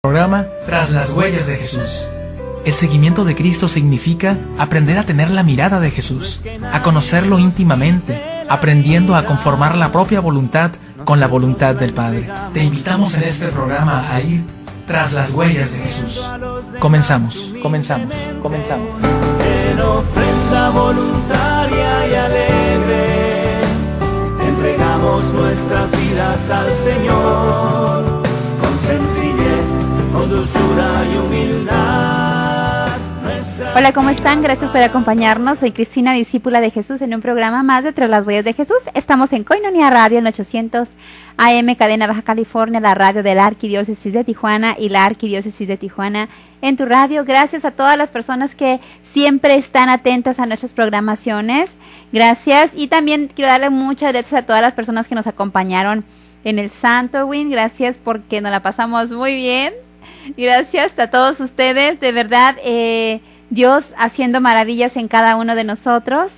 Programa Tras las huellas de Jesús. El seguimiento de Cristo significa aprender a tener la mirada de Jesús, a conocerlo íntimamente, aprendiendo a conformar la propia voluntad con la voluntad del Padre. Te invitamos en este programa a ir tras las huellas de Jesús. Comenzamos. En ofrenda voluntaria y alegre, entregamos nuestras vidas al Señor, con sencillez, con dulzura y humildad. Hola, ¿cómo están? Gracias por acompañarnos. Soy Cristina, discípula de Jesús, en un programa más de Tras las huellas de Jesús. Estamos en Koinonia Radio, en 800 AM, cadena Baja California, la radio de la Arquidiócesis de Tijuana y la Arquidiócesis de Tijuana en tu radio. Gracias a todas las personas que siempre están atentas a nuestras programaciones. Gracias. Y también quiero darle muchas gracias a todas las personas que nos acompañaron en el Santo Win. Gracias porque nos la pasamos muy bien. Gracias a todos ustedes. De verdad, Dios haciendo maravillas en cada uno de nosotros.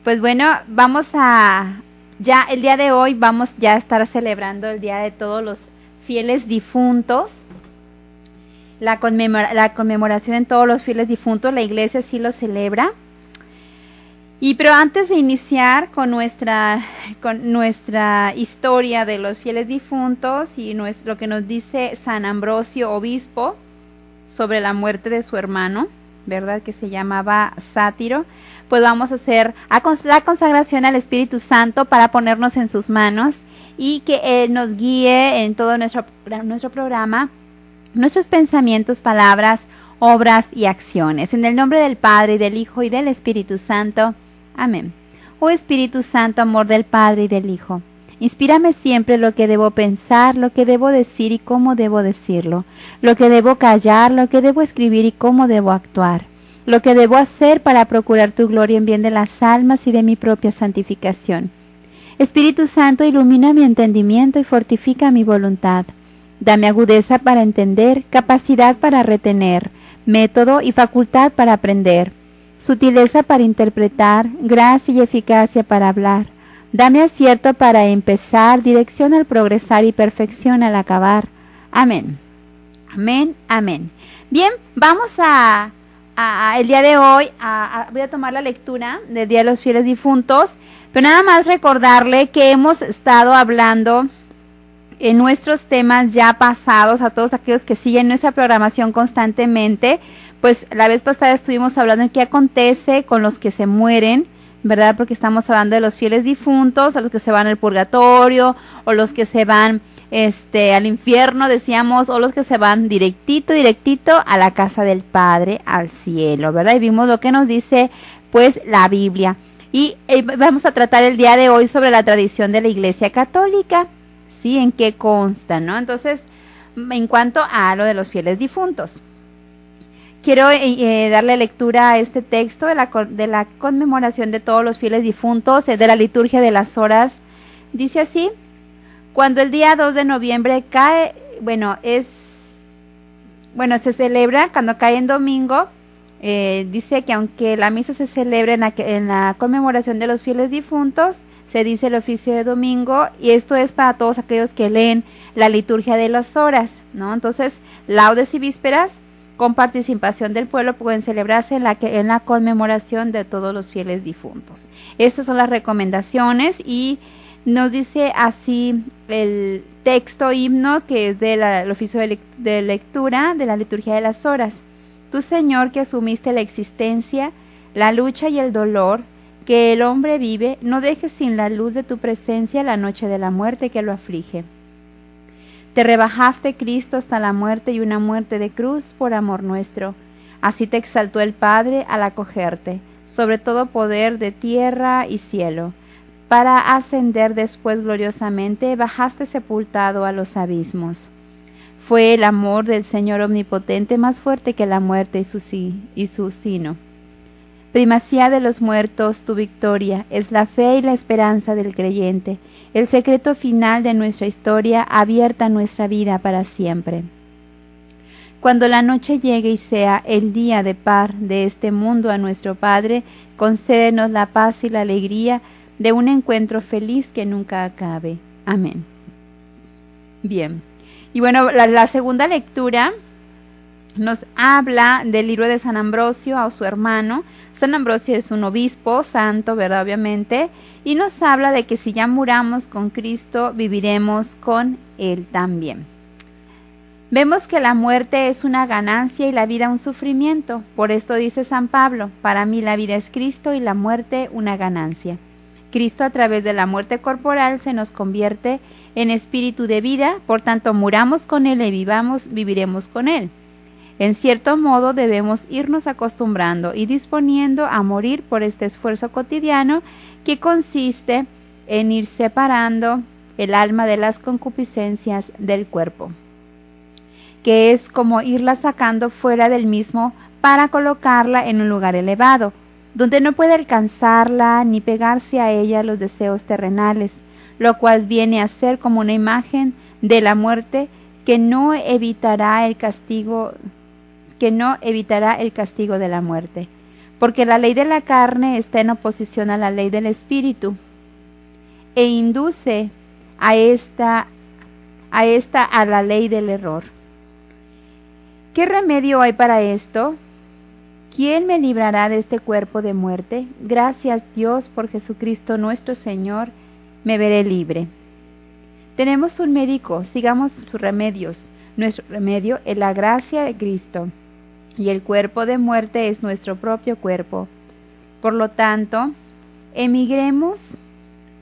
Pues bueno, vamos a... Ya el día de hoy vamos ya a estar celebrando el Día de todos los fieles difuntos. La conmemoración en todos los fieles difuntos, la iglesia sí lo celebra. Pero antes de iniciar con nuestra historia de los fieles difuntos y lo que nos dice San Ambrosio, obispo, sobre la muerte de su hermano, ¿verdad? Que se llamaba Sátiro, pues vamos a hacer la consagración al Espíritu Santo para ponernos en sus manos y que Él nos guíe en todo nuestro programa, nuestros pensamientos, palabras, obras y acciones. En el nombre del Padre, y del Hijo, y del Espíritu Santo. Amén. Oh Espíritu Santo, amor del Padre y del Hijo, inspírame siempre lo que debo pensar, lo que debo decir y cómo debo decirlo, lo que debo callar, lo que debo escribir y cómo debo actuar, lo que debo hacer para procurar tu gloria en bien de las almas y de mi propia santificación. Espíritu Santo, ilumina mi entendimiento y fortifica mi voluntad. Dame agudeza para entender, capacidad para retener, método y facultad para aprender, sutileza para interpretar, gracia y eficacia para hablar. Dame acierto para empezar, dirección al progresar y perfección al acabar. Amén. Amén, amén. Bien, vamos el día de hoy, voy a tomar la lectura del Día de los Fieles Difuntos, pero nada más recordarle que hemos estado hablando en nuestros temas ya pasados, a todos aquellos que siguen nuestra programación constantemente. Pues la vez pasada estuvimos hablando de qué acontece con los que se mueren, ¿verdad? Porque estamos hablando de los fieles difuntos, a los que se van al purgatorio, o los que se van al infierno, decíamos, o los que se van directito a la casa del Padre, al cielo, ¿verdad? Y vimos lo que nos dice, pues, la Biblia. Y vamos a tratar el día de hoy sobre la tradición de la Iglesia Católica, ¿sí? En qué consta, ¿no? Entonces, en cuanto a lo de los fieles difuntos, quiero darle lectura a este texto de la conmemoración de todos los fieles difuntos, de la liturgia de las horas. Dice así: cuando el día 2 de noviembre cae, se celebra cuando cae en domingo. Dice que aunque la misa se celebra en la conmemoración de los fieles difuntos, se dice el oficio de domingo, y esto es para todos aquellos que leen la liturgia de las horas, ¿no? Entonces, laudes y vísperas con participación del pueblo pueden celebrarse en la conmemoración de todos los fieles difuntos. Estas son las recomendaciones, y nos dice así el texto himno, que es del oficio de lectura de la liturgia de las horas. Tú, Señor, que asumiste la existencia, la lucha y el dolor que el hombre vive, no dejes sin la luz de tu presencia la noche de la muerte que lo aflige. Te rebajaste, Cristo, hasta la muerte, y una muerte de cruz por amor nuestro. Así te exaltó el Padre al acogerte, sobre todo poder de tierra y cielo. Para ascender después gloriosamente, bajaste sepultado a los abismos. Fue el amor del Señor omnipotente más fuerte que la muerte y su sino. Primacía de los muertos, tu victoria, es la fe y la esperanza del creyente, el secreto final de nuestra historia, abierta nuestra vida para siempre. Cuando la noche llegue y sea el día de par de este mundo a nuestro Padre, concédenos la paz y la alegría de un encuentro feliz que nunca acabe. Amén. Bien, Y bueno, la segunda lectura nos habla del libro de San Ambrosio a su hermano. San Ambrosio es un obispo santo, ¿verdad? Obviamente. Y nos habla de que si ya muramos con Cristo, viviremos con Él también. Vemos que la muerte es una ganancia y la vida un sufrimiento. Por esto dice San Pablo, para mí la vida es Cristo y la muerte una ganancia. Cristo a través de la muerte corporal se nos convierte en espíritu de vida, por tanto muramos con Él y viviremos con Él. En cierto modo debemos irnos acostumbrando y disponiendo a morir por este esfuerzo cotidiano que consiste en ir separando el alma de las concupiscencias del cuerpo, que es como irla sacando fuera del mismo para colocarla en un lugar elevado, donde no puede alcanzarla ni pegarse a ella los deseos terrenales, lo cual viene a ser como una imagen de la muerte que no evitará el castigo de la muerte, porque la ley de la carne está en oposición a la ley del espíritu e induce a la ley del error. ¿Qué remedio hay para esto? ¿Quién me librará de este cuerpo de muerte? Gracias Dios por Jesucristo nuestro Señor, me veré libre. Tenemos un médico, sigamos sus remedios. Nuestro remedio es la gracia de Cristo, y el cuerpo de muerte es nuestro propio cuerpo. Por lo tanto, emigremos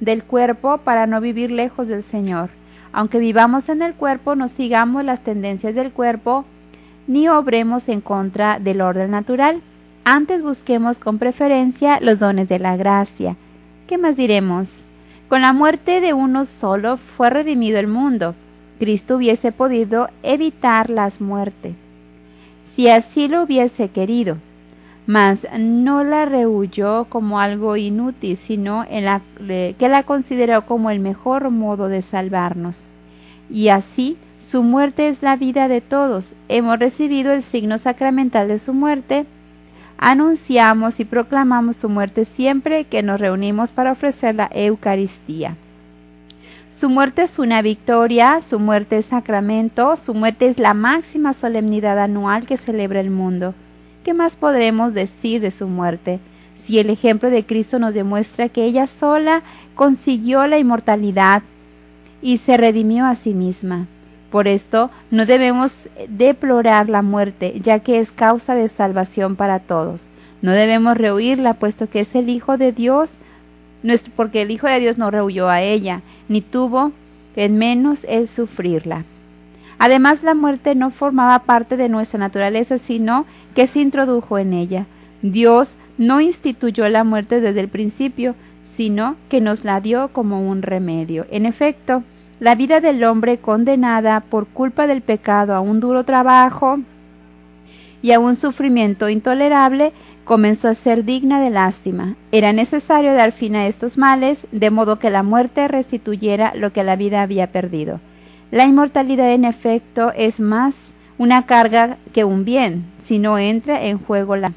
del cuerpo para no vivir lejos del Señor. Aunque vivamos en el cuerpo, no sigamos las tendencias del cuerpo, ni obremos en contra del orden natural. Antes busquemos con preferencia los dones de la gracia. ¿Qué más diremos? Con la muerte de uno solo fue redimido el mundo. Cristo hubiese podido evitar las muertes, si así lo hubiese querido, mas no la rehuyó como algo inútil, sino que la consideró como el mejor modo de salvarnos. Y así, su muerte es la vida de todos. Hemos recibido el signo sacramental de su muerte. Anunciamos y proclamamos su muerte siempre que nos reunimos para ofrecer la Eucaristía. Su muerte es una victoria, su muerte es sacramento, su muerte es la máxima solemnidad anual que celebra el mundo. ¿Qué más podremos decir de su muerte? Si el ejemplo de Cristo nos demuestra que ella sola consiguió la inmortalidad y se redimió a sí misma. Por esto no debemos deplorar la muerte, ya que es causa de salvación para todos. No debemos rehuirla, puesto que es el Hijo de Dios, porque el Hijo de Dios no rehuyó a ella, ni tuvo en menos el sufrirla. Además, la muerte no formaba parte de nuestra naturaleza, sino que se introdujo en ella. Dios no instituyó la muerte desde el principio, sino que nos la dio como un remedio. En efecto, la vida del hombre condenada por culpa del pecado a un duro trabajo y a un sufrimiento intolerable comenzó a ser digna de lástima. Era necesario dar fin a estos males, de modo que la muerte restituyera lo que la vida había perdido. La inmortalidad, en efecto, es más una carga que un bien, si no entra en juego la.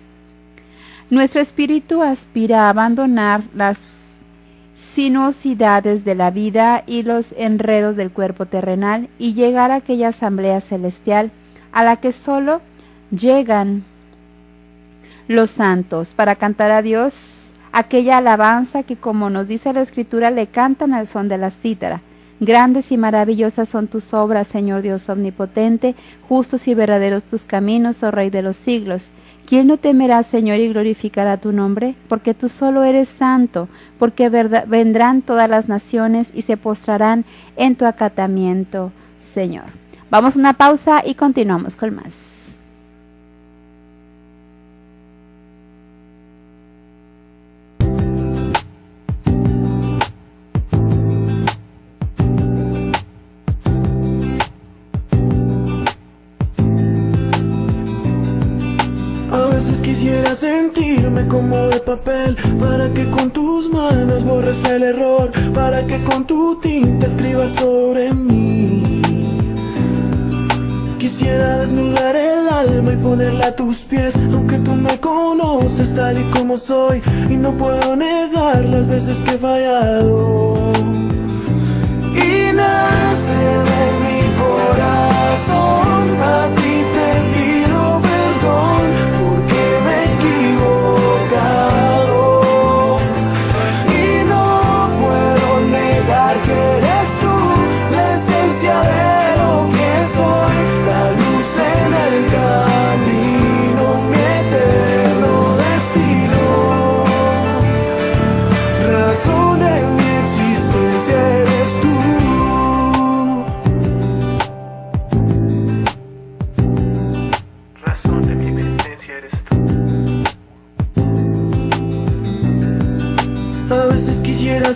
Nuestro espíritu aspira a abandonar las sinuosidades de la vida y los enredos del cuerpo terrenal y llegar a aquella asamblea celestial a la que solo llegan los santos para cantar a Dios aquella alabanza que, como nos dice la Escritura, le cantan al son de la cítara. Grandes y maravillosas son tus obras, Señor Dios omnipotente, justos y verdaderos tus caminos, oh Rey de los siglos. ¿Quién no temerá, Señor, y glorificará tu nombre? Porque tú solo eres santo, porque vendrán todas las naciones y se postrarán en tu acatamiento, Señor. Vamos a una pausa y continuamos con más. A veces quisiera sentirme como de papel, para que con tus manos borres el error, para que con tu tinta escribas sobre mí. Quisiera desnudar el alma y ponerla a tus pies, aunque tú me conoces tal y como soy, y no puedo negar las veces que he fallado. Y nace de mi corazón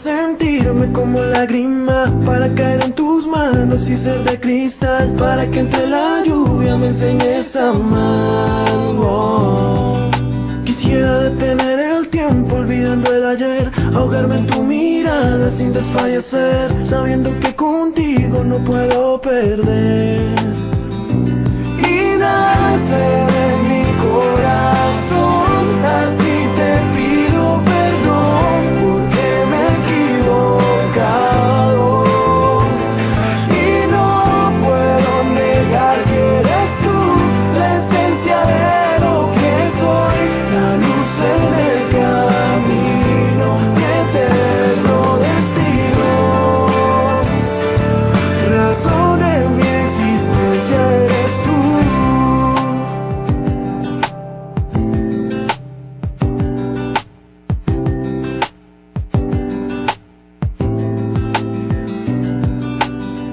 sentirme como lágrima, para caer en tus manos y ser de cristal, para que entre la lluvia me enseñes a amar. Oh. Quisiera detener el tiempo olvidando el ayer, ahogarme en tu mirada sin desfallecer, sabiendo que contigo no puedo perder. Y nace de mi corazón, a ti te pido perdón porque me he equivocado. Y no puedo negar que eres tú la esencia de lo que soy, la luz en el camino, mi eterno destino, razón de mi existencia eres tú.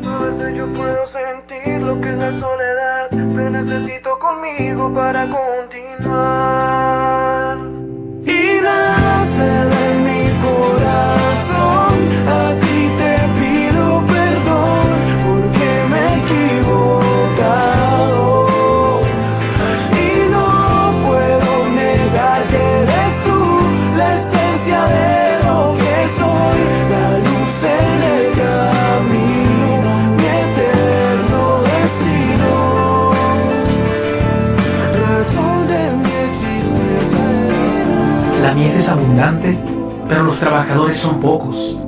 A veces yo puedo sentir lo que es la soledad, te necesito conmigo para continuar. Y nace de mi corazón, a ti te pido perdón porque me he equivocado. Y no puedo negar que eres tú la esencia de lo que soy, la luz en el camino, mi eterno destino, razón de mi existencia eres tú. La mies es abundante, pero los trabajadores son pocos.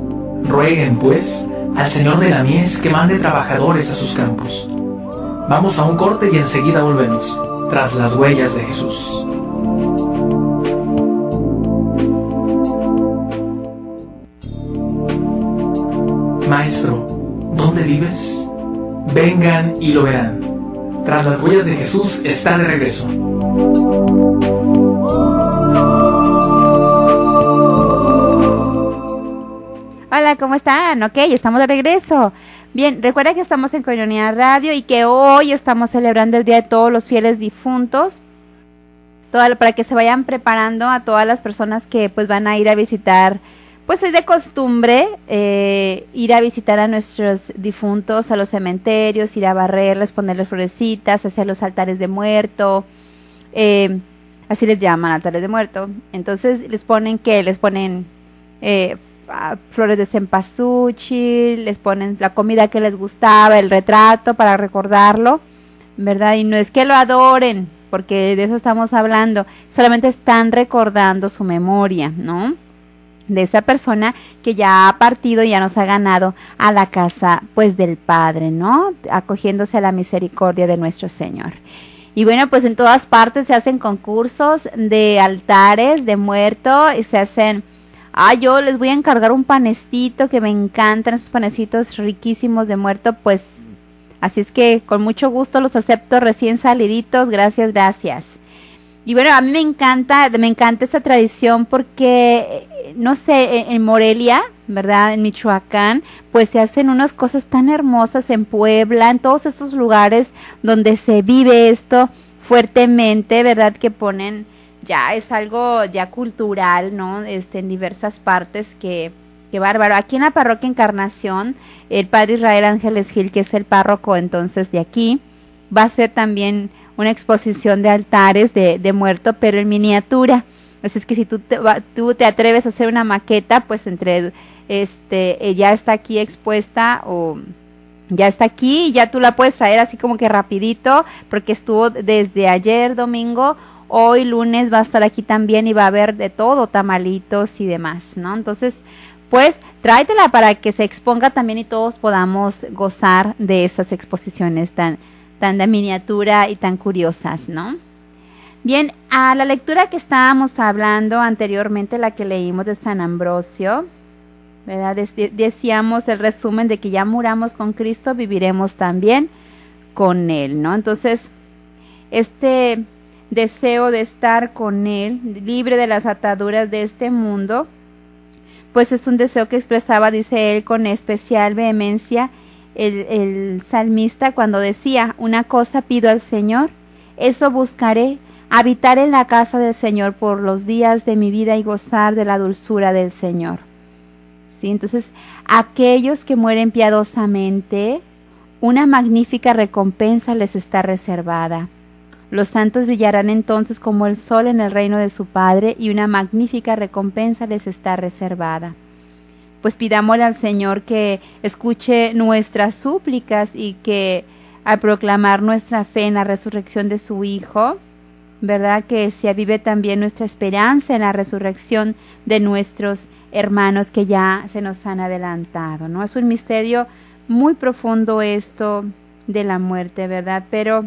Rueguen, pues, al Señor de la mies que mande trabajadores a sus campos. Vamos a un corte y enseguida volvemos, tras las huellas de Jesús. Maestro, ¿dónde vives? Vengan y lo verán. Tras las huellas de Jesús está de regreso. Hola, ¿cómo están? Ok, estamos de regreso. Bien, recuerda que estamos en Comunidad Radio y que hoy estamos celebrando el Día de todos los fieles difuntos. Para que se vayan preparando a todas las personas que pues van a ir a visitar. Pues es de costumbre ir a visitar a nuestros difuntos a los cementerios, ir a barrerles, ponerles florecitas, hacer los altares de muerto. Así les llaman, altares de muerto. Entonces les ponen flores de cempasúchil, les ponen la comida que les gustaba, el retrato para recordarlo, ¿verdad? Y no es que lo adoren, porque de eso estamos hablando, solamente están recordando su memoria, ¿no? De esa persona que ya ha partido y ya nos ha ganado a la casa, pues, del Padre, ¿no? Acogiéndose a la misericordia de nuestro Señor. Y bueno, pues en todas partes se hacen concursos de altares de muerto y se hacen... yo les voy a encargar un panecito que me encantan, esos panecitos riquísimos de muerto, pues así es que con mucho gusto los acepto recién saliditos, gracias. Y bueno, a mí me encanta esta tradición porque, no sé, en Morelia, ¿verdad? En Michoacán, pues se hacen unas cosas tan hermosas en Puebla, en todos esos lugares donde se vive esto fuertemente, ¿verdad? Que ponen... ya es algo ya cultural, ¿no? En diversas partes, que bárbaro. Aquí en la parroquia Encarnación, el padre Israel Ángeles Gil, que es el párroco entonces de aquí, va a hacer también una exposición de altares de muerto, pero en miniatura. Así es que si tú te atreves a hacer una maqueta, pues ya está aquí expuesta o... ya está aquí y ya tú la puedes traer así como que rapidito, porque estuvo desde ayer domingo. Hoy lunes va a estar aquí también y va a haber de todo, tamalitos y demás, ¿no? Entonces, pues tráetela para que se exponga también y todos podamos gozar de esas exposiciones tan de miniatura y tan curiosas, ¿no? Bien, a la lectura que estábamos hablando anteriormente, la que leímos de San Ambrosio, ¿verdad? Decíamos el resumen de que ya muramos con Cristo, viviremos también con Él, ¿no? Entonces, deseo de estar con Él, libre de las ataduras de este mundo, pues es un deseo que expresaba, dice él, con especial vehemencia el salmista cuando decía: una cosa pido al Señor, eso buscaré, habitar en la casa del Señor por los días de mi vida y gozar de la dulzura del Señor. ¿sí? Entonces, aquellos que mueren piadosamente, una magnífica recompensa les está reservada. Los santos brillarán entonces como el sol en el reino de su Padre, y una magnífica recompensa les está reservada. Pues pidámosle al Señor que escuche nuestras súplicas y que al proclamar nuestra fe en la resurrección de su Hijo, ¿verdad?, que se avive también nuestra esperanza en la resurrección de nuestros hermanos que ya se nos han adelantado, ¿no? Es un misterio muy profundo esto de la muerte, ¿verdad? Pero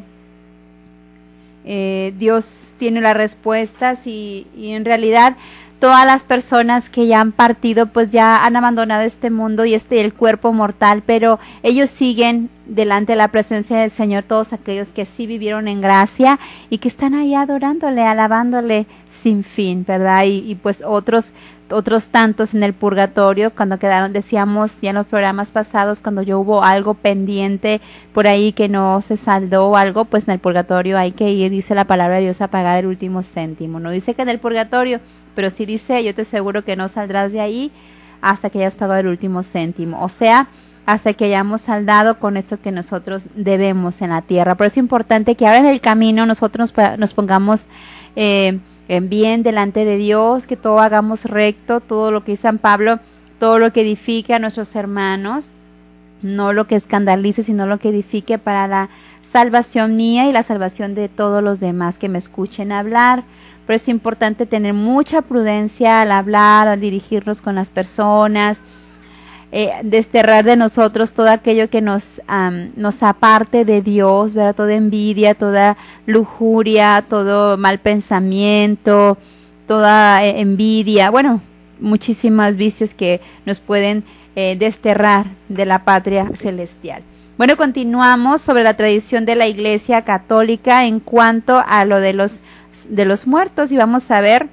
Dios tiene las respuestas y en realidad todas las personas que ya han partido pues ya han abandonado este mundo y el cuerpo mortal, pero ellos siguen delante de la presencia del Señor, todos aquellos que sí vivieron en gracia y que están ahí adorándole, alabándole sin fin, ¿verdad? Y pues otros tantos en el purgatorio, cuando quedaron, decíamos ya en los programas pasados, cuando ya hubo algo pendiente por ahí que no se saldó o algo, pues en el purgatorio hay que ir, dice la palabra de Dios, a pagar el último céntimo. No dice que en el purgatorio, pero sí dice, yo te aseguro que no saldrás de ahí hasta que hayas pagado el último céntimo, o sea, hasta que hayamos saldado con esto que nosotros debemos en la tierra. Por eso es importante que ahora en el camino nosotros nos pongamos en bien delante de Dios, que todo hagamos recto, todo lo que dice San Pablo, todo lo que edifique a nuestros hermanos, no lo que escandalice, sino lo que edifique para la salvación mía y la salvación de todos los demás que me escuchen hablar. Pero es importante tener mucha prudencia al hablar, al dirigirnos con las personas, desterrar de nosotros todo aquello que nos aparte de Dios, ¿verdad? Toda envidia, toda lujuria, todo mal pensamiento, toda envidia, bueno, muchísimos vicios que nos pueden desterrar de la patria celestial. Bueno, continuamos sobre la tradición de la Iglesia Católica en cuanto a lo de los muertos, y vamos a ver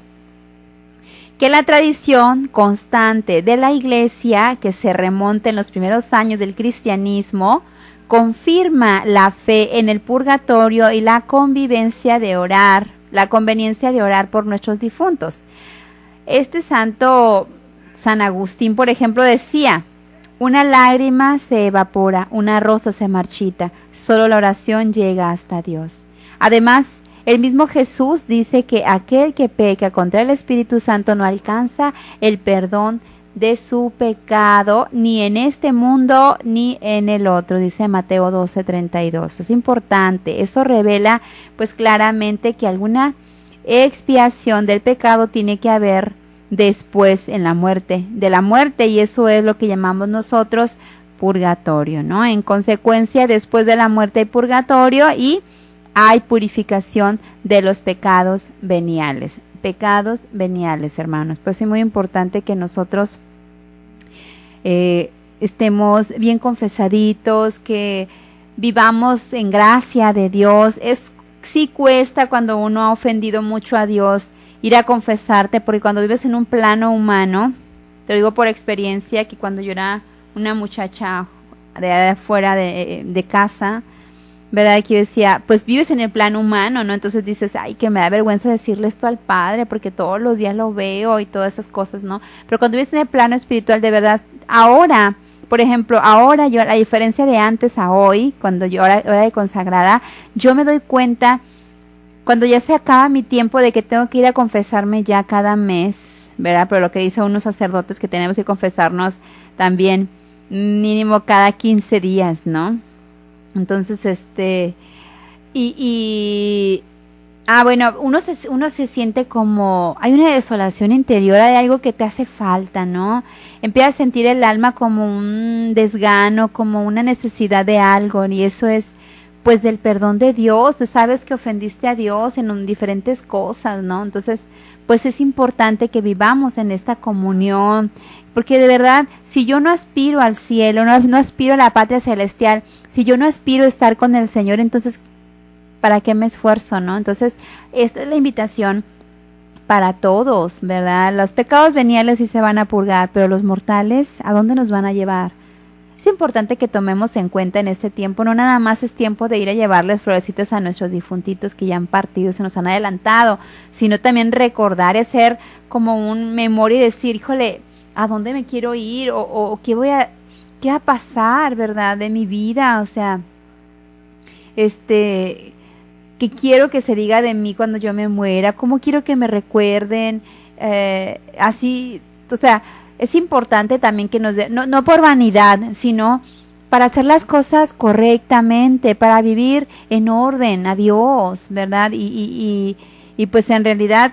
que la tradición constante de la Iglesia, que se remonta en los primeros años del cristianismo, confirma la fe en el purgatorio y la conveniencia de orar por nuestros difuntos. Este santo, San Agustín, por ejemplo, decía: una lágrima se evapora, una rosa se marchita, solo la oración llega hasta Dios. Además, el mismo Jesús dice que aquel que peca contra el Espíritu Santo no alcanza el perdón de su pecado, ni en este mundo ni en el otro, dice Mateo 12:32. Es importante, eso revela pues claramente que alguna expiación del pecado tiene que haber después de la muerte, y eso es lo que llamamos nosotros purgatorio, ¿no? En consecuencia, después de la muerte hay purgatorio y hay purificación de los pecados veniales. Pecados veniales, hermanos. Por eso es muy importante que nosotros estemos bien confesaditos, que vivamos en gracia de Dios. Sí cuesta cuando uno ha ofendido mucho a Dios ir a confesarte, porque cuando vives en un plano humano, te lo digo por experiencia, que cuando yo era una muchacha de afuera de casa, ¿verdad? Que yo decía, pues vives en el plano humano, ¿no? Entonces dices, ay, que me da vergüenza decirle esto al Padre, porque todos los días lo veo y todas esas cosas, ¿no? Pero cuando vives en el plano espiritual, de verdad, ahora, por ejemplo, ahora yo, a diferencia de antes a hoy, cuando yo ahora de consagrada, yo me doy cuenta, cuando ya se acaba mi tiempo de que tengo que ir a confesarme ya cada mes, ¿verdad? Pero lo que dicen unos sacerdotes, que tenemos que confesarnos también mínimo cada 15 días, ¿no? Entonces, bueno, uno se siente como, hay una desolación interior, hay algo que te hace falta, ¿no? Empieza a sentir el alma como un desgano, como una necesidad de algo, y eso es, pues, del perdón de Dios. Tú sabes que ofendiste a Dios en diferentes cosas, ¿no? Entonces, pues es importante que vivamos en esta comunión, porque de verdad, si yo no aspiro al cielo, no aspiro a la patria celestial, si yo no aspiro a estar con el Señor, entonces, ¿para qué me esfuerzo, no? Entonces, esta es la invitación para todos, ¿verdad? Los pecados veniales sí se van a purgar, pero los mortales, ¿a dónde nos van a llevar? Es importante que tomemos en cuenta en este tiempo, no nada más es tiempo de ir a llevarles florecitas a nuestros difuntitos que ya han partido, se nos han adelantado, sino también recordar y hacer como un memoria y decir, híjole, a dónde me quiero ir o qué va a pasar, ¿verdad? De mi vida, o sea, qué quiero que se diga de mí cuando yo me muera, cómo quiero que me recuerden, así, o sea, es importante también que nos no por vanidad, sino para hacer las cosas correctamente, para vivir en orden a Dios, ¿verdad? Y pues en realidad,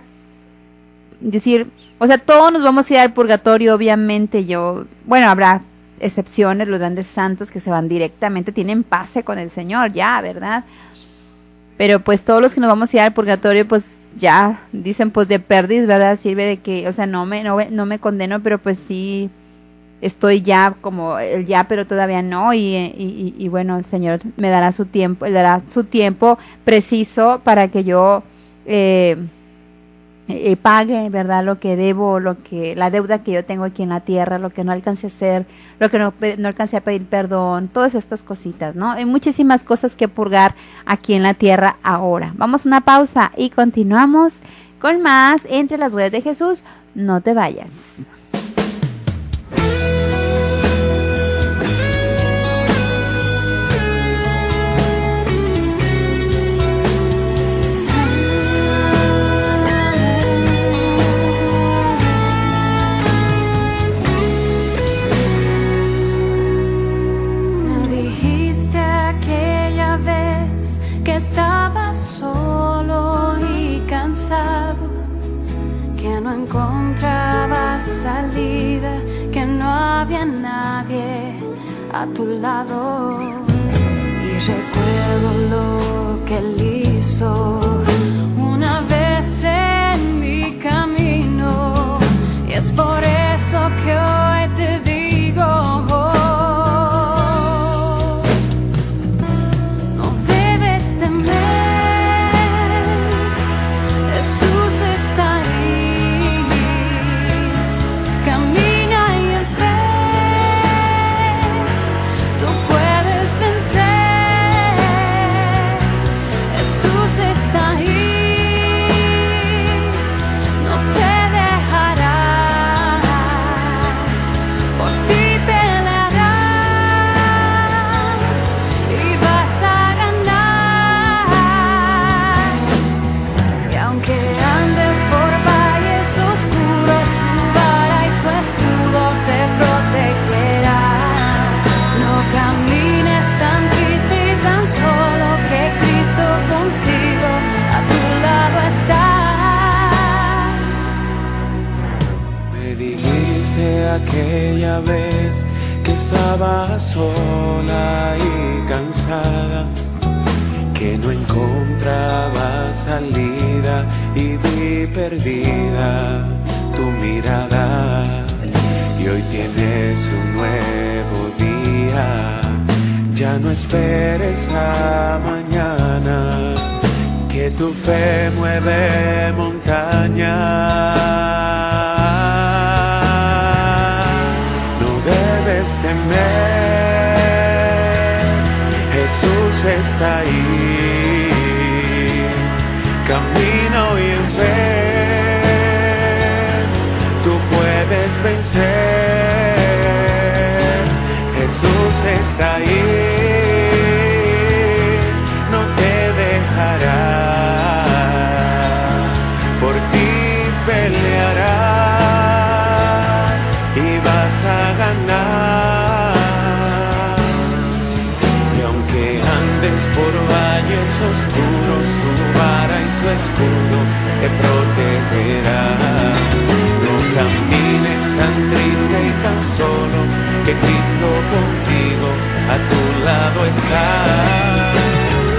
decir, o sea, todos nos vamos a ir al purgatorio, obviamente. Bueno, habrá excepciones, los grandes santos que se van directamente, tienen pase con el Señor, ya, ¿verdad? Pero pues todos los que nos vamos a ir al purgatorio, pues ya, dicen, pues de perdiz, ¿verdad? Sirve de que, o sea, no me condeno, pero pues sí estoy ya como el ya, pero todavía no, y bueno, el Señor me dará su tiempo, Él dará su tiempo preciso para que yo pague, ¿verdad? Lo que debo, la deuda que yo tengo aquí en la tierra, lo que no alcancé a hacer, lo que no alcancé a pedir perdón, todas estas cositas, ¿no? Hay muchísimas cosas que purgar aquí en la tierra ahora. Vamos a una pausa y continuamos con más Entre las Huellas de Jesús. No te vayas. Estaba solo y cansado, que no encontraba salida, que no había nadie a tu lado. Y recuerdo lo que Él hizo una vez en mi camino, y es por eso que hoy te digo: aquella vez que estaba sola y cansada, que no encontraba salida y vi perdida tu mirada. Y hoy tienes un nuevo día, ya no esperes a mañana, que tu fe mueve montañas. Temer, Jesús está ahí, camino y en fe, tú puedes vencer. Jesús está ahí, no te dejará, por ti peleará y vas a ganar. Y aunque andes por valles oscuros, su vara y su escudo te protegerá. No camines tan triste y tan solo, que Cristo contigo a tu lado está.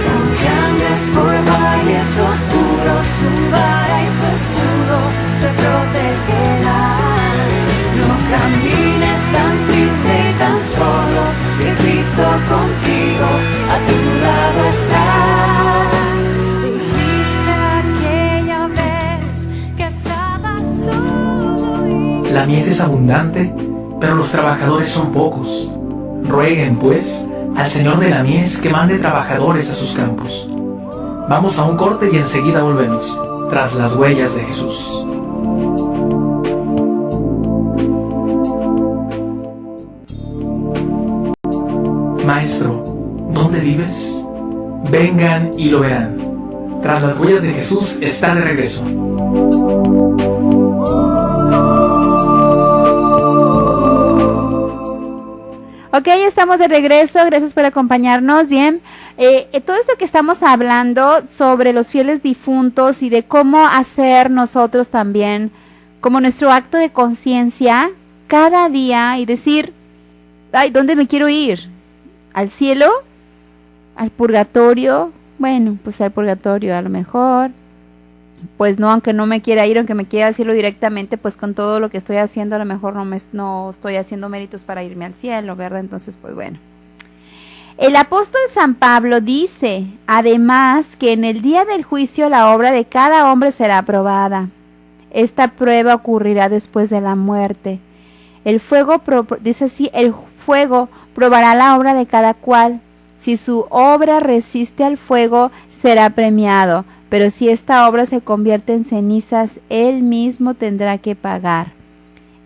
Aunque andes por valles oscuros, su vara y su escudo te protegerá. No camines tan triste y tan solo, que Cristo contigo a tu lado está. Dijiste aquella vez que estabas solo y... La mies es abundante, pero los trabajadores son pocos. Rueguen, pues, al Señor de la mies que mande trabajadores a sus campos. Vamos a un corte y enseguida volvemos, tras las huellas de Jesús. Maestro, ¿dónde vives? Vengan y lo verán. Tras las huellas de Jesús está de regreso. Ok, estamos de regreso, gracias por acompañarnos. Bien, todo esto que estamos hablando sobre los fieles difuntos y de cómo hacer nosotros también como nuestro acto de conciencia cada día y decir, ay, ¿dónde me quiero ir? ¿Al cielo? ¿Al purgatorio? Bueno, pues al purgatorio a lo mejor. Pues no, aunque no me quiera ir, aunque me quiera al cielo directamente, pues con todo lo que estoy haciendo a lo mejor no estoy haciendo méritos para irme al cielo, ¿verdad? Entonces, pues bueno. El apóstol San Pablo dice, además, que en el día del juicio la obra de cada hombre será probada. Esta prueba ocurrirá después de la muerte. El fuego probará la obra de cada cual. Si su obra resiste al fuego, será premiado. Pero si esta obra se convierte en cenizas, él mismo tendrá que pagar.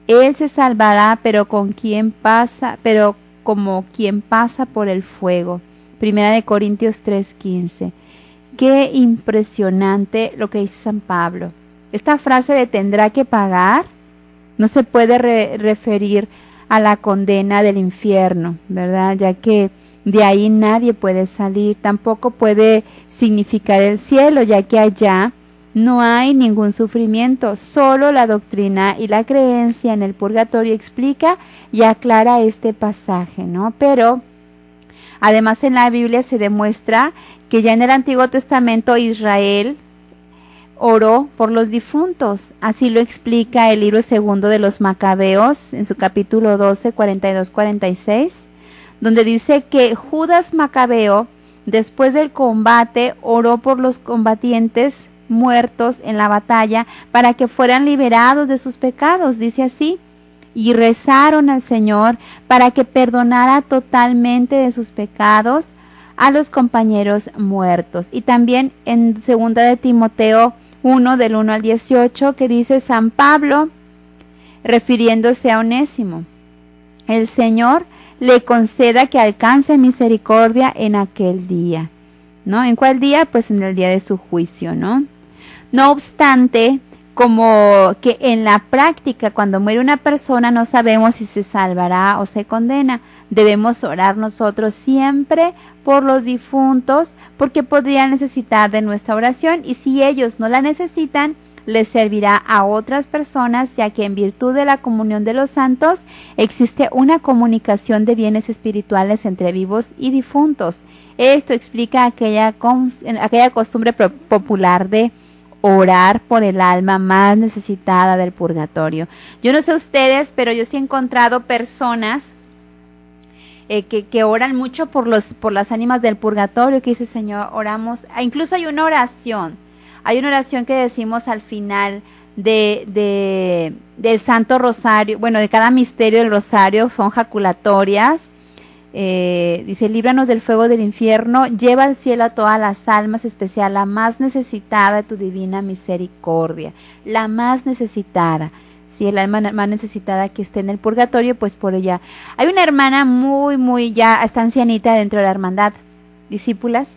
Él se salvará, pero como quien pasa por el fuego. Primera de Corintios 3:15. Qué impresionante lo que dice San Pablo. Esta frase de tendrá que pagar no se puede referir a la condena del infierno, ¿verdad? Ya que de ahí nadie puede salir, tampoco puede significar el cielo, ya que allá no hay ningún sufrimiento, solo la doctrina y la creencia en el purgatorio explica y aclara este pasaje, ¿no? Pero además en la Biblia se demuestra que ya en el Antiguo Testamento Israel oró por los difuntos, así lo explica el libro segundo de los Macabeos en su capítulo 12, 42-46. Donde dice que Judas Macabeo, después del combate, oró por los combatientes muertos en la batalla para que fueran liberados de sus pecados, dice así, y rezaron al Señor para que perdonara totalmente de sus pecados a los compañeros muertos. Y también en 2 de Timoteo 1, del 1 al 18, que dice San Pablo, refiriéndose a Onésimo, el Señor le conceda que alcance misericordia en aquel día, ¿no? ¿En cuál día? Pues en el día de su juicio, ¿no? No obstante, como que en la práctica, cuando muere una persona, no sabemos si se salvará o se condena. Debemos orar nosotros siempre por los difuntos, porque podrían necesitar de nuestra oración, y si ellos no la necesitan, les servirá a otras personas, ya que en virtud de la comunión de los santos existe una comunicación de bienes espirituales entre vivos y difuntos. Esto explica aquella costumbre popular de orar por el alma más necesitada del purgatorio. Yo no sé ustedes, pero yo sí he encontrado personas que oran mucho por las ánimas del purgatorio, que dice, Señor, oramos. Incluso hay una oración que decimos al final del Santo Rosario, bueno, de cada misterio del Rosario, son jaculatorias. Dice, líbranos del fuego del infierno, lleva al cielo a todas las almas, especial la más necesitada de tu divina misericordia, la más necesitada. Si el alma más necesitada que esté en el purgatorio, pues por ella. Hay una hermana muy, ya está ancianita dentro de la hermandad, discípulas,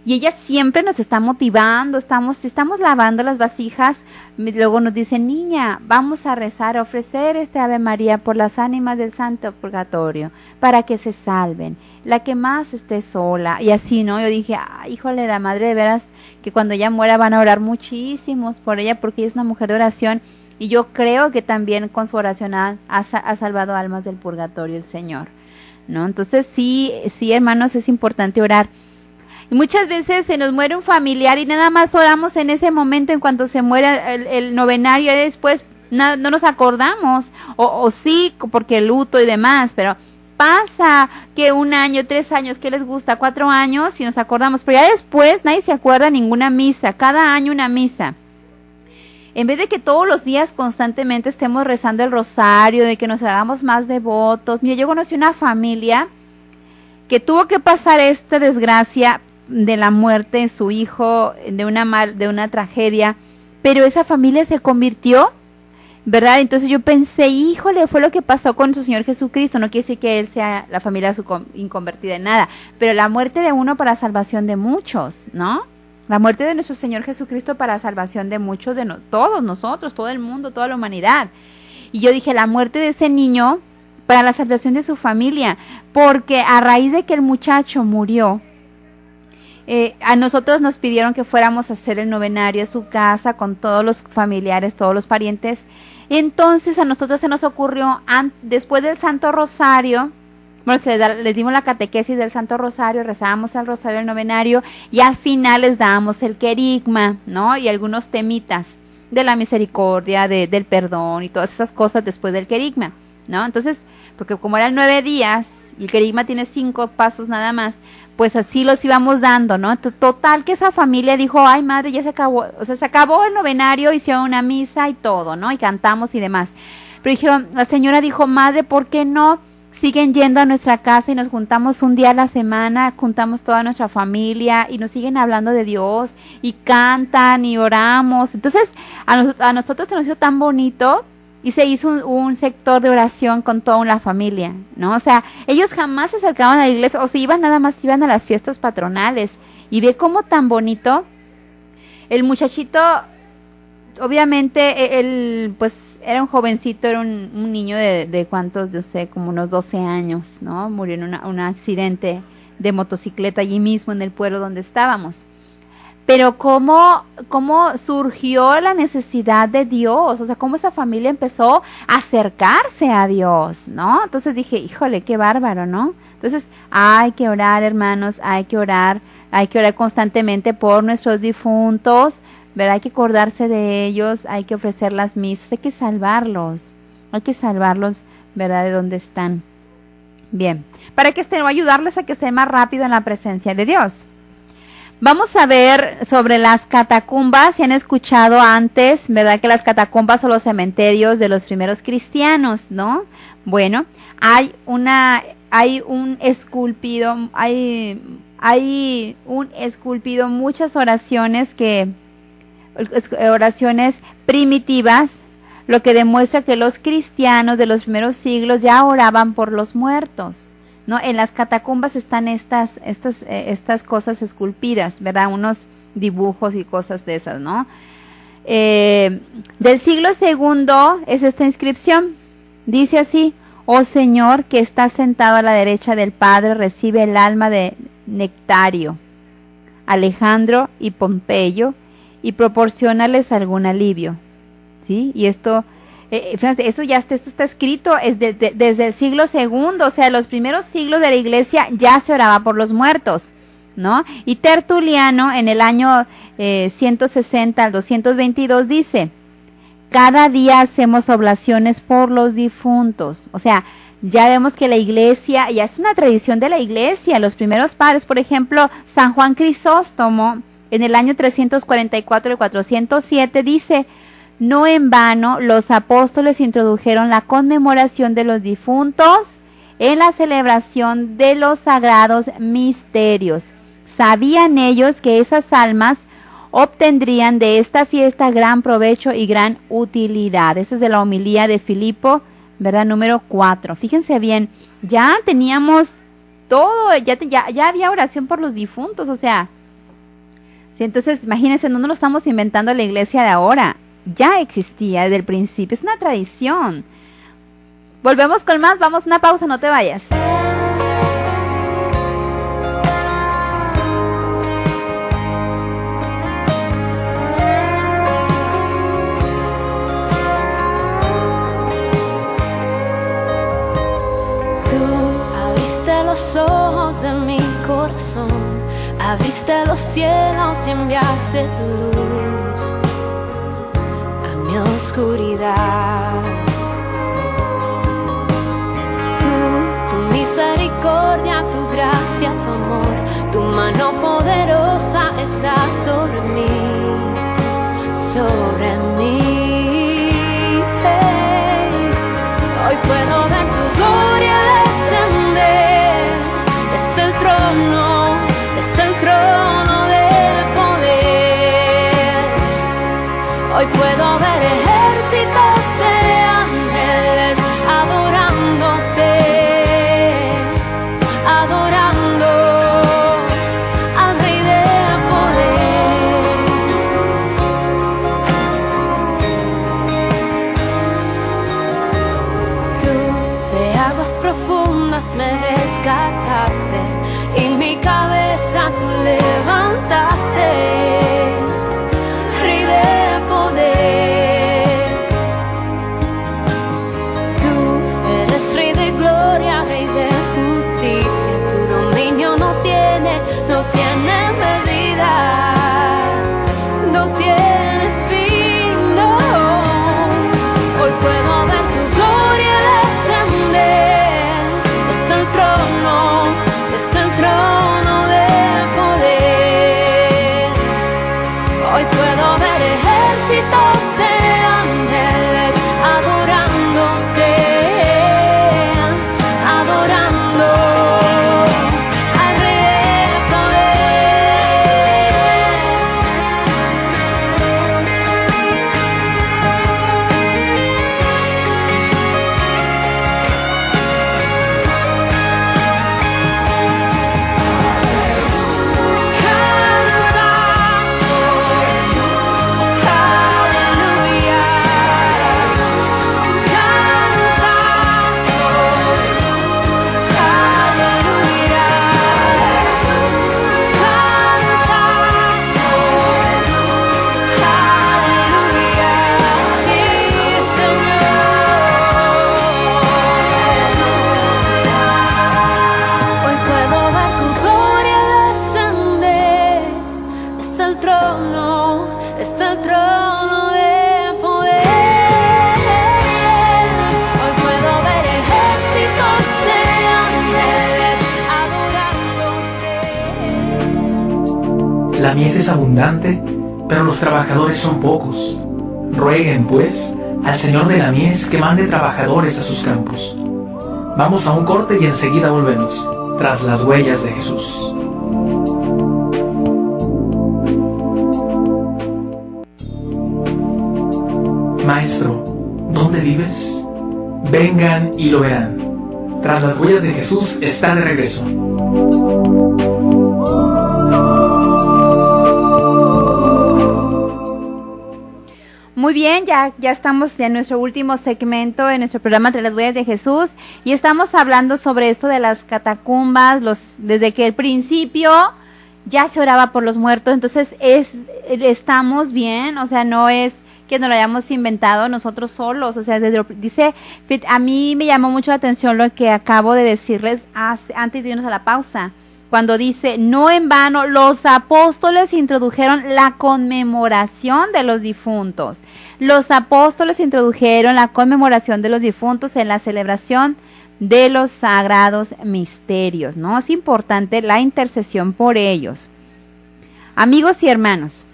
y ella siempre nos está motivando, estamos lavando las vasijas, luego nos dice, niña, vamos a rezar, a ofrecer este Ave María por las ánimas del Santo Purgatorio, para que se salven, la que más esté sola, y así, ¿no? Yo dije, híjole, la madre, de veras, que cuando ella muera van a orar muchísimos por ella, porque ella es una mujer de oración, y yo creo que también con su oración ha salvado almas del purgatorio el Señor, ¿no? Entonces sí, hermanos, es importante orar. Y muchas veces se nos muere un familiar y nada más oramos en ese momento, en cuanto se muere el novenario, y después no nos acordamos, o sí, porque el luto y demás, pero pasa que 1 año, 3 años, ¿qué les gusta? 4 años y nos acordamos, pero ya después nadie se acuerda ninguna misa, cada año una misa. En vez de que todos los días constantemente estemos rezando el rosario, de que nos hagamos más devotos. Mira, yo conocí una familia que tuvo que pasar esta desgracia de la muerte de su hijo, de una tragedia, pero esa familia se convirtió ¿verdad? Entonces yo pensé, híjole, fue lo que pasó con su Señor Jesucristo. No quiere decir que Él sea la familia inconvertida en nada, pero la muerte de uno para salvación de muchos, ¿no? La muerte de nuestro Señor Jesucristo para salvación de muchos, todos nosotros, todo el mundo, toda la humanidad. Y yo dije, la muerte de ese niño para la salvación de su familia, porque a raíz de que el muchacho murió, a nosotros nos pidieron que fuéramos a hacer el novenario a su casa con todos los familiares, todos los parientes. Entonces a nosotros se nos ocurrió, después del Santo Rosario, bueno, les dimos la catequesis del Santo Rosario, rezábamos el Rosario, el novenario, y al final les dábamos el querigma, ¿no? Y algunos temitas de la misericordia, del perdón y todas esas cosas después del querigma, ¿no? Entonces, porque como eran 9 días y el querigma tiene 5 pasos nada más, pues así los íbamos dando, ¿no? Total que esa familia dijo, ay madre, ya se acabó, o sea, se acabó el novenario, hicieron una misa y todo, ¿no? Y cantamos y demás. Pero dijeron, la señora dijo, madre, ¿por qué no siguen yendo a nuestra casa y nos juntamos un día a la semana, juntamos toda nuestra familia y nos siguen hablando de Dios y cantan y oramos? Entonces, a nosotros se nos hizo tan bonito. Y se hizo un sector de oración con toda la familia, ¿no? O sea, ellos jamás se acercaban a la iglesia, o si iban nada más, iban a las fiestas patronales. Y ve cómo tan bonito. El muchachito, obviamente, él, pues, era un jovencito, era un niño de cuántos, yo sé, como unos 12 años, ¿no? Murió en un accidente de motocicleta allí mismo en el pueblo donde estábamos. Pero cómo surgió la necesidad de Dios, o sea, cómo esa familia empezó a acercarse a Dios, ¿no? Entonces dije, híjole, qué bárbaro, ¿no? Entonces hay que orar, hermanos, hay que orar constantemente por nuestros difuntos, ¿verdad? Hay que acordarse de ellos, hay que ofrecer las misas, hay que salvarlos, ¿verdad? De donde están. Bien, para que ayudarles a que estén más rápido en la presencia de Dios. Vamos a ver sobre las catacumbas. Si han escuchado antes, ¿verdad? Que las catacumbas son los cementerios de los primeros cristianos, ¿no? Bueno, hay un esculpido, muchas oraciones oraciones primitivas, lo que demuestra que los cristianos de los primeros siglos ya oraban por los muertos, ¿no? En las catacumbas están estas cosas esculpidas, ¿verdad? Unos dibujos y cosas de esas, ¿no? Del siglo II es esta inscripción. Dice así: oh Señor, que estás sentado a la derecha del Padre, recibe el alma de Nectario, Alejandro y Pompeyo y proporciónales algún alivio. ¿Sí? Y esto... fíjense, esto está escrito desde el siglo II, o sea, los primeros siglos de la iglesia ya se oraba por los muertos, ¿no? Y Tertuliano en el año 160 al 222 dice: cada día hacemos oblaciones por los difuntos. O sea, ya vemos que la iglesia, ya es una tradición de la iglesia, los primeros padres, por ejemplo, San Juan Crisóstomo, en el año 344 y 407 dice: no en vano los apóstoles introdujeron la conmemoración de los difuntos en la celebración de los sagrados misterios. Sabían ellos que esas almas obtendrían de esta fiesta gran provecho y gran utilidad. Esa es de la homilía de Filipo, ¿verdad? Número 4. Fíjense bien, ya teníamos todo, ya había oración por los difuntos, o sea. Sí, entonces, imagínense, no nos lo estamos inventando la iglesia de ahora. Ya existía desde el principio, es una tradición. Volvemos con más, vamos a una pausa, no te vayas. Tú abriste los ojos de mi corazón, abriste los cielos y enviaste tu luz mi oscuridad. Tu misericordia, tu gracia, tu amor, tu mano poderosa está sobre mí, sobre mí. Hey. Hoy puedo ver tu gloria descender desde el trono del poder. Hoy puedo ver ejércitos el trono de poder. Hoy puedo ver ejércitos de ángeles adorándote. La mies es abundante, pero los trabajadores son pocos. Rueguen, pues, al Señor de la mies que mande trabajadores a sus campos. Vamos a un corte y enseguida volvemos, tras las huellas de Jesús. Maestro, ¿dónde vives? Vengan y lo verán. Tras las huellas de Jesús está de regreso. Muy bien, ya estamos en nuestro último segmento en nuestro programa Entre las Huellas de Jesús y estamos hablando sobre esto de las catacumbas, desde que el principio ya se oraba por los muertos, entonces estamos bien, o sea, no es que nos lo hayamos inventado nosotros solos, o sea, dice, a mí me llamó mucho la atención lo que acabo de decirles antes de irnos a la pausa. Cuando dice, no en vano, los apóstoles introdujeron la conmemoración de los difuntos. Los apóstoles introdujeron la conmemoración de los difuntos en la celebración de los sagrados misterios, ¿no? Es importante la intercesión por ellos. Amigos y hermanos,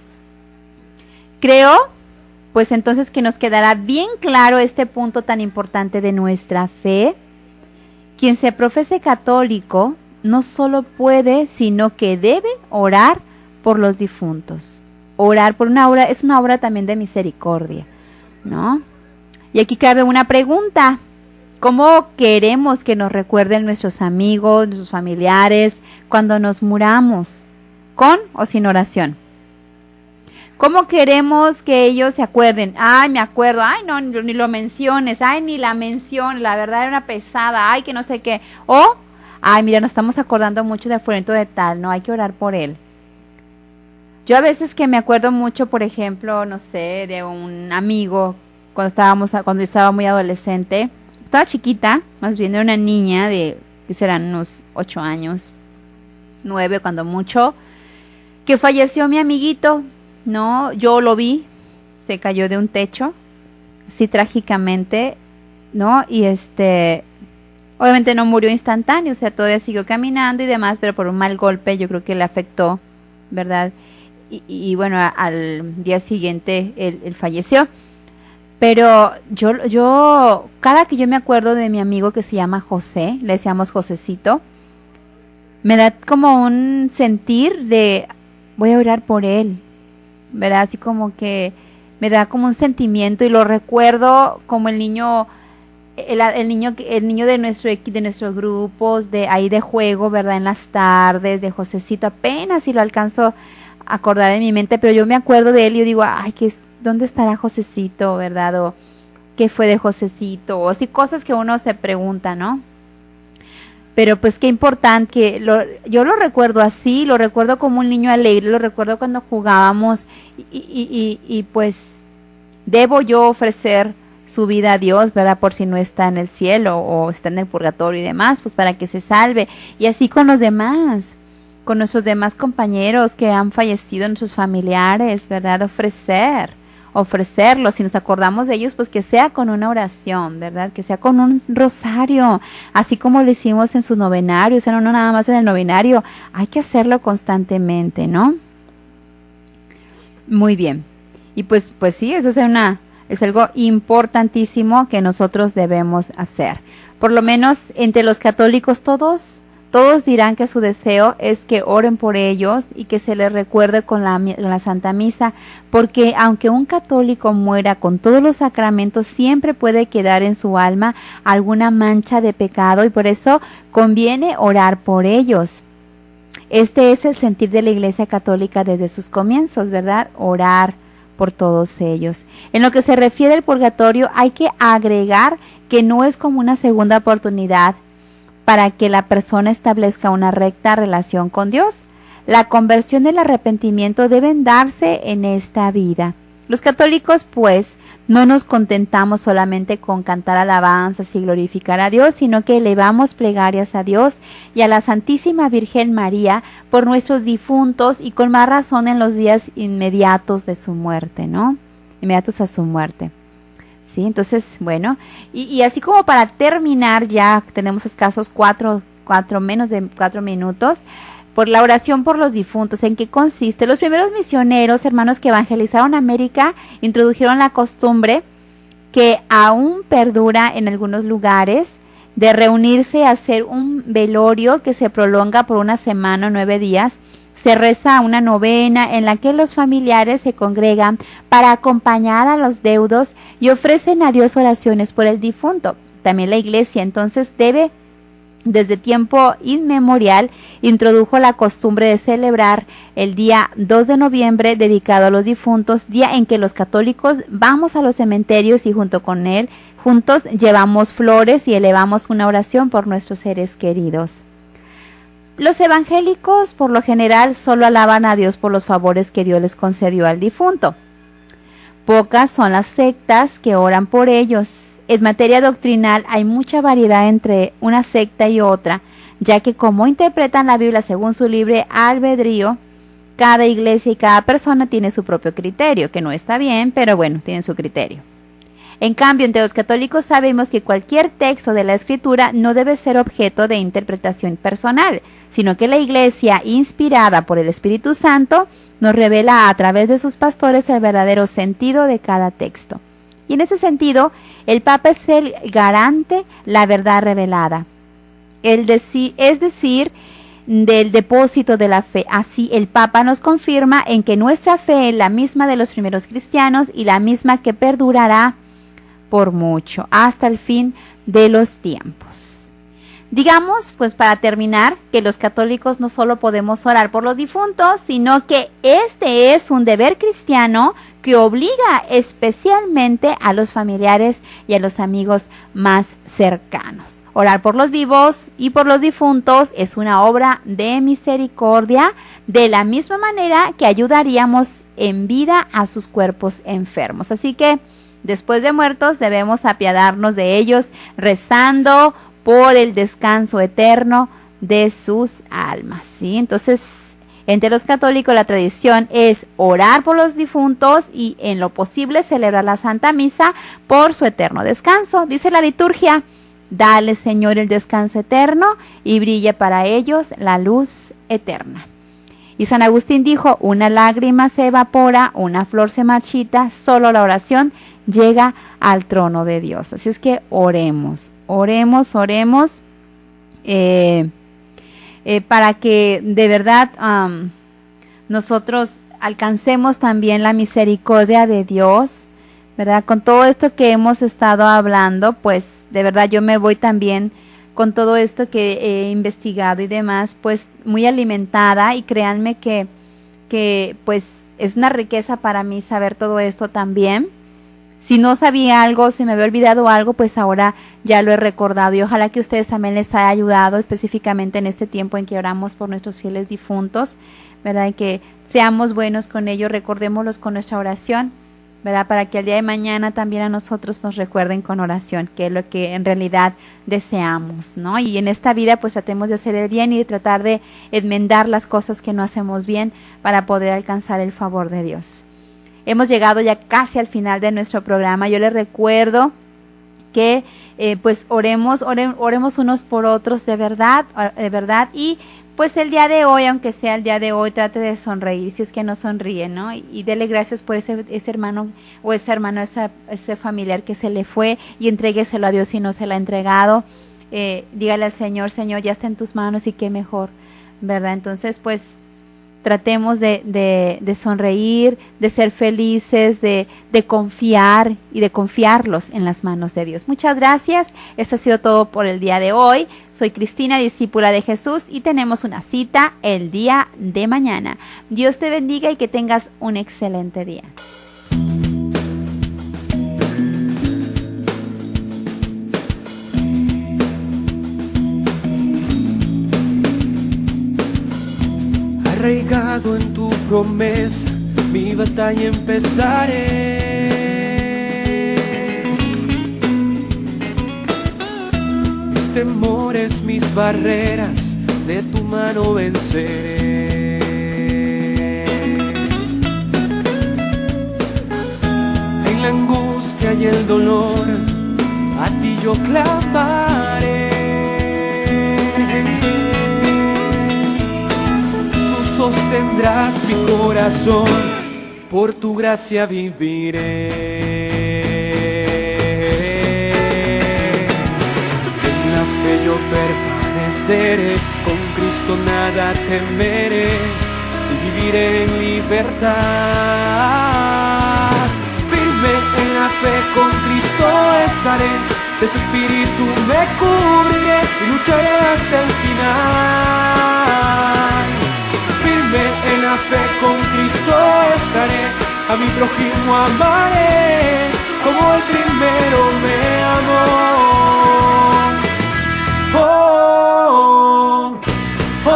creo, pues entonces que nos quedará bien claro este punto tan importante de nuestra fe. Quien se profese católico no solo puede, sino que debe orar por los difuntos. Orar por una obra, es una obra también de misericordia, ¿no? Y aquí cabe una pregunta. ¿Cómo queremos que nos recuerden nuestros amigos, nuestros familiares, cuando nos muramos? ¿Con o sin oración? ¿Cómo queremos que ellos se acuerden? Ay, me acuerdo, ay, no, ni lo menciones, ay, ni la mención, la verdad era una pesada, ay, que no sé qué. O ay, mira, nos estamos acordando mucho de fulanito de tal, no hay que orar por él. Yo a veces que me acuerdo mucho, por ejemplo, no sé, de un amigo cuando yo estaba muy adolescente, estaba chiquita, más bien era una niña de, que serán unos 8 años, 9 cuando mucho, que falleció mi amiguito, ¿no? Yo lo vi, se cayó de un techo, sí, trágicamente, ¿no? Y obviamente no murió instantáneo, o sea, todavía siguió caminando y demás, pero por un mal golpe yo creo que le afectó, ¿verdad? Y bueno, al día siguiente él falleció. Pero yo, cada que yo me acuerdo de mi amigo que se llama José, le decíamos Josecito, me da como un sentir de, voy a orar por él, ¿verdad? Así como que me da como un sentimiento y lo recuerdo como el niño de nuestros grupos de ahí de juego, ¿verdad? En las tardes de Josecito, apenas si lo alcanzo a acordar en mi mente, pero yo me acuerdo de él y yo digo, ay, ¿dónde estará Josecito, verdad? O ¿qué fue de Josecito? O así cosas que uno se pregunta, ¿no? Pero pues qué importante que yo lo recuerdo así, lo recuerdo como un niño alegre, lo recuerdo cuando jugábamos y pues debo yo ofrecer su vida a Dios, ¿verdad? Por si no está en el cielo o está en el purgatorio y demás, pues para que se salve. Y así con los demás, con nuestros demás compañeros que han fallecido, nuestros familiares, ¿verdad? Ofrecerlos, si nos acordamos de ellos, pues que sea con una oración, ¿verdad? Que sea con un rosario, así como lo hicimos en su novenario, o sea, no nada más en el novenario, hay que hacerlo constantemente, ¿no? Muy bien. Y pues sí, eso es algo importantísimo que nosotros debemos hacer. Por lo menos entre los católicos todos dirán que su deseo es que oren por ellos y que se les recuerde con la Santa Misa, porque aunque un católico muera con todos los sacramentos, siempre puede quedar en su alma alguna mancha de pecado y por eso conviene orar por ellos. Este es el sentir de la Iglesia Católica desde sus comienzos, ¿verdad? Orar por todos ellos. En lo que se refiere al purgatorio, hay que agregar que no es como una segunda oportunidad para que la persona establezca una recta relación con Dios. La conversión y el arrepentimiento deben darse en esta vida. Los católicos, pues, no nos contentamos solamente con cantar alabanzas y glorificar a Dios, sino que elevamos plegarias a Dios y a la Santísima Virgen María por nuestros difuntos, y con más razón en los días inmediatos de su muerte, ¿no? Inmediatos a su muerte. Sí, entonces, bueno, y así como para terminar, ya tenemos escasos menos de 4 minutos, por la oración por los difuntos. ¿En qué consiste? Los primeros misioneros, hermanos, que evangelizaron América, introdujeron la costumbre, que aún perdura en algunos lugares, de reunirse a hacer un velorio que se prolonga por una semana o 9 días. Se reza una novena en la que los familiares se congregan para acompañar a los deudos y ofrecen a Dios oraciones por el difunto. También la Iglesia entonces desde tiempo inmemorial, introdujo la costumbre de celebrar el día 2 de noviembre dedicado a los difuntos, día en que los católicos vamos a los cementerios y junto con él, juntos llevamos flores y elevamos una oración por nuestros seres queridos. Los evangélicos, por lo general, solo alaban a Dios por los favores que Dios les concedió al difunto. Pocas son las sectas que oran por ellos. En materia doctrinal hay mucha variedad entre una secta y otra, ya que como interpretan la Biblia según su libre albedrío, cada iglesia y cada persona tiene su propio criterio, que no está bien, pero bueno, tienen su criterio. En cambio, entre los católicos sabemos que cualquier texto de la Escritura no debe ser objeto de interpretación personal, sino que la Iglesia, inspirada por el Espíritu Santo, nos revela a través de sus pastores el verdadero sentido de cada texto. Y en ese sentido, el Papa es el garante, la verdad revelada, es decir, del depósito de la fe. Así, el Papa nos confirma en que nuestra fe es la misma de los primeros cristianos y la misma que perdurará por mucho, hasta el fin de los tiempos. Digamos, pues para terminar, que los católicos no solo podemos orar por los difuntos, sino que este es un deber cristiano que obliga especialmente a los familiares y a los amigos más cercanos. Orar por los vivos y por los difuntos es una obra de misericordia, de la misma manera que ayudaríamos en vida a sus cuerpos enfermos. Así que después de muertos debemos apiadarnos de ellos, rezando por el descanso eterno de sus almas, ¿sí? Entonces, entre los católicos la tradición es orar por los difuntos y en lo posible celebrar la Santa Misa por su eterno descanso. Dice la liturgia: dale, Señor, el descanso eterno y brille para ellos la luz eterna. Y San Agustín dijo: una lágrima se evapora, una flor se marchita, solo la oración llega al trono de Dios. Así es que oremos para que de verdad nosotros alcancemos también la misericordia de Dios, ¿verdad? Con todo esto que hemos estado hablando, pues de verdad yo me voy también con todo esto que he investigado y demás, pues muy alimentada, y créanme que pues es una riqueza para mí saber todo esto también. Si no sabía algo, si me había olvidado algo, pues ahora ya lo he recordado, y ojalá que ustedes también les haya ayudado específicamente en este tiempo en que oramos por nuestros fieles difuntos, ¿verdad? Y que seamos buenos con ellos, recordémoslos con nuestra oración, ¿verdad? Para que el día de mañana también a nosotros nos recuerden con oración, que es lo que en realidad deseamos, ¿no? Y en esta vida pues tratemos de hacer el bien y de tratar de enmendar las cosas que no hacemos bien para poder alcanzar el favor de Dios. Hemos llegado ya casi al final de nuestro programa. Yo les recuerdo que pues oremos unos por otros de verdad, y pues el día de hoy, aunque sea el día de hoy, trate de sonreír si es que no sonríe, ¿no? Y dele gracias por ese hermano o esa hermana, ese familiar que se le fue, y entrégueselo a Dios si no se lo ha entregado. Dígale al Señor: Señor, ya está en tus manos, y qué mejor, ¿verdad? Entonces pues tratemos de sonreír, de ser felices, de confiar y de confiarlos en las manos de Dios. Muchas gracias. Esto ha sido todo por el día de hoy. Soy Cristina, discípula de Jesús, y tenemos una cita el día de mañana. Dios te bendiga y que tengas un excelente día. Arraigado en tu promesa, mi batalla empezaré. Mis temores, mis barreras, de tu mano venceré. En la angustia y el dolor, a ti yo clamaré. Tú sostendrás mi corazón, por tu gracia viviré. En la fe yo permaneceré, con Cristo nada temeré y viviré en libertad. Firme en la fe con Cristo estaré, de su espíritu me cubriré y lucharé hasta el final. Firme en la fe con Cristo estaré, a mi prójimo amaré, como el primero me amó. Oh, oh, oh,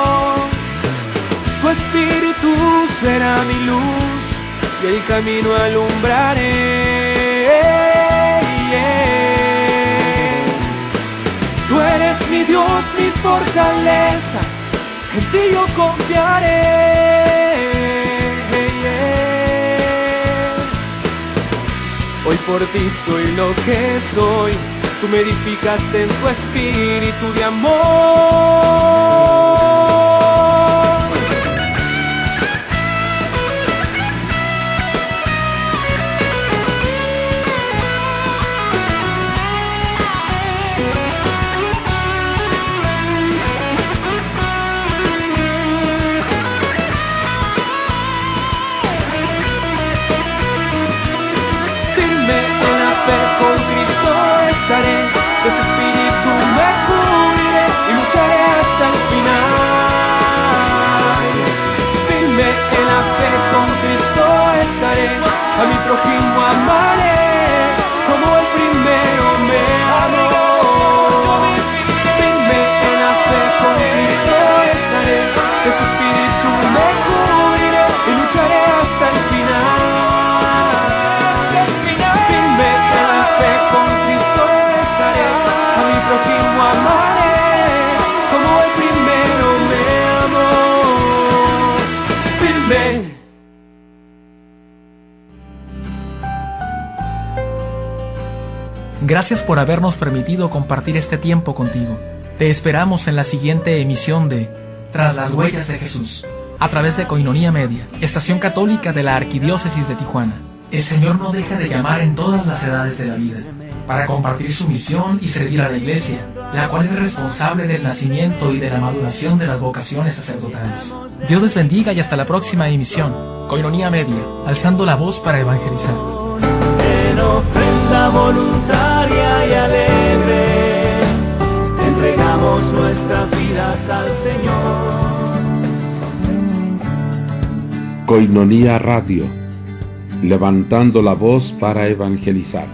oh. Tu espíritu será mi luz y el camino alumbraré. Tú eres mi Dios, mi fortaleza, en ti yo confiaré. Hoy por ti soy lo que soy, tú me edificas en tu espíritu de amor. Con Cristo estaré, de su espíritu me cubriré y lucharé hasta el final. Firme en la fe con Cristo estaré, a mi prójimo amaré, como el primero me amó. Firme en la fe con Cristo estaré, de su espíritu me cubriré y lucharé hasta el final. Con Cristo estaré, a mi prójimo amaré, como el primero me amó. Firme. Gracias por habernos permitido compartir este tiempo contigo. Te esperamos en la siguiente emisión de Tras las huellas de Jesús, a través de Koinonia Media, estación católica de la Arquidiócesis de Tijuana. El Señor no deja de llamar en todas las edades de la vida, para compartir su misión y servir a la Iglesia, la cual es responsable del nacimiento y de la maduración de las vocaciones sacerdotales. Dios les bendiga y hasta la próxima emisión. Koinonia Media, alzando la voz para evangelizar. En ofrenda voluntaria y alegre, entregamos nuestras vidas al Señor. Koinonia Radio, levantando la voz para evangelizar.